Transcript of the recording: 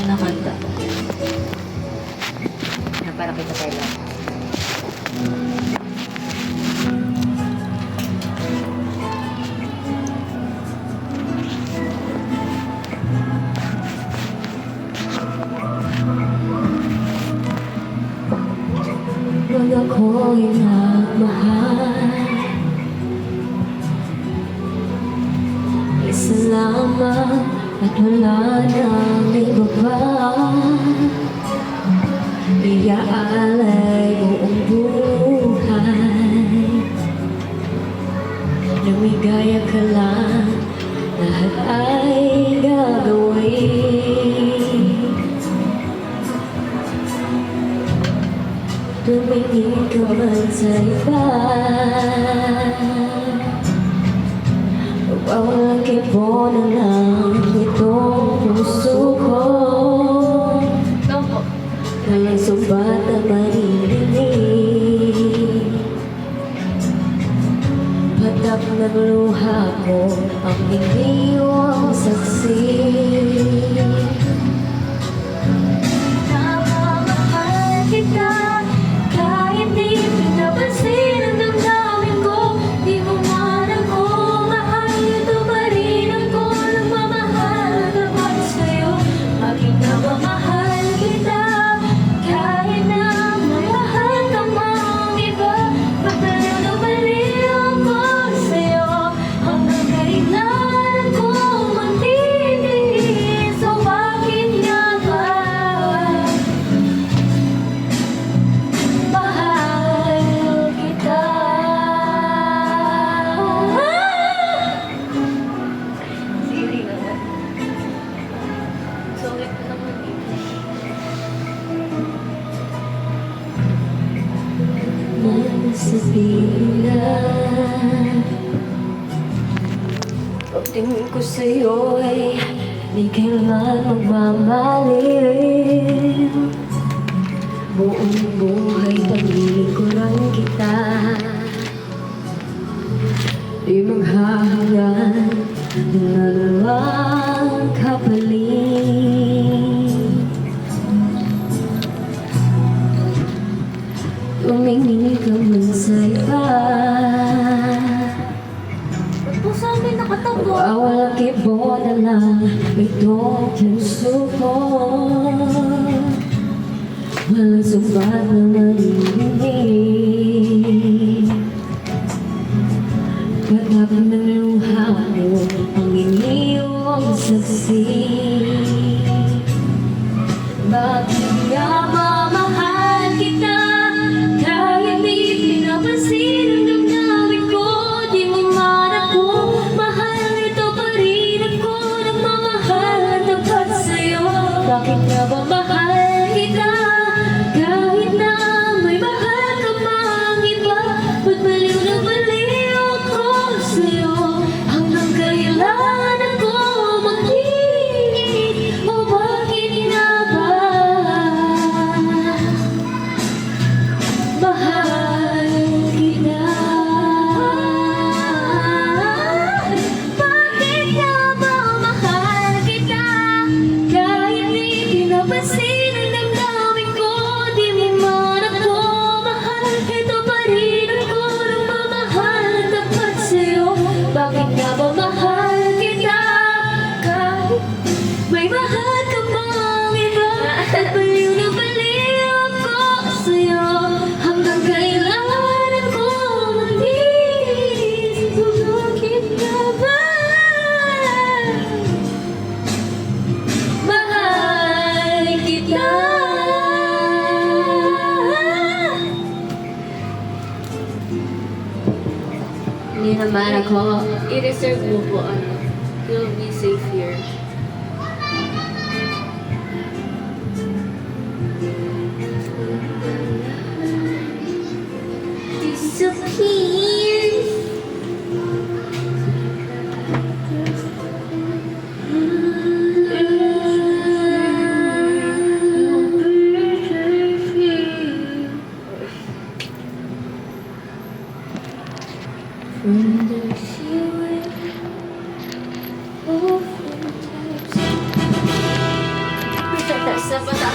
Nakanta. Na para kita tayo lang. Huwag ako'y nagmahal, isa lamang at wala nang iba pa. Iaalay buong buhay, lumigaya ka lang, lahat ay gagawin. Tumingin ka man sa iba, wawalang kibo na lang itong puso ko. Walang subat na maririnig, patak ng luha ko ang iniwang saksi. Napamahal kita, kahit di pinapansin ang damdamin ko. Di mo man ako mahal, ito pa rin ako nagmamahal kapag sa'yo. Bakit napamahal kita, kahit na may mahal ka mang iba. Pagdala na baliw ako sa'yo, hanggang kailan ako magtitiis. So bakit nga ba mahal kita? Siri naman. Sulit ko naman dito. Sabihin na pagtingin ko sa'yo ay di kailan magmamaliw. Buong buhay paglikuran kita, di maghahanggan ng anumang kapalit. Tumingin ka man sa iba, Ba't po sa amin nakatapo? wawalang kibo na lang itong puso ko. Walang subat na maririnig, patak ng luha mo ang iniwang saksi. Bakit nga ba mahal kita, kahit di pinapansin ang damdamin ko? Di mo man ako mahal, ito pa rin ako nagmamahal at tapat sa'yo. Bakit nga ba mahal kita, kahit na may mahal ka mang iba? Ba't baliw na baliw ako sa'yo, hanggang kailan ako magtitiis? O bakit nga ba mahal kita? Bakit nga ba mahal kita, kahit di pinapansin ang damdamin ko? Di mo man ako mahal, ito pa rin ako nagmamahal at tapat sa'yo. Bakit nga ba mahal kita, kahit may mahal ka mang iba? At baliw na baliw ako sa'yo, hanggang kailan ako magtitiis? Bakit nga ba mahal kita? Hindi naman ako. I-reserve mo po, you'll be safe here. Disappear. From the feeling sa pataas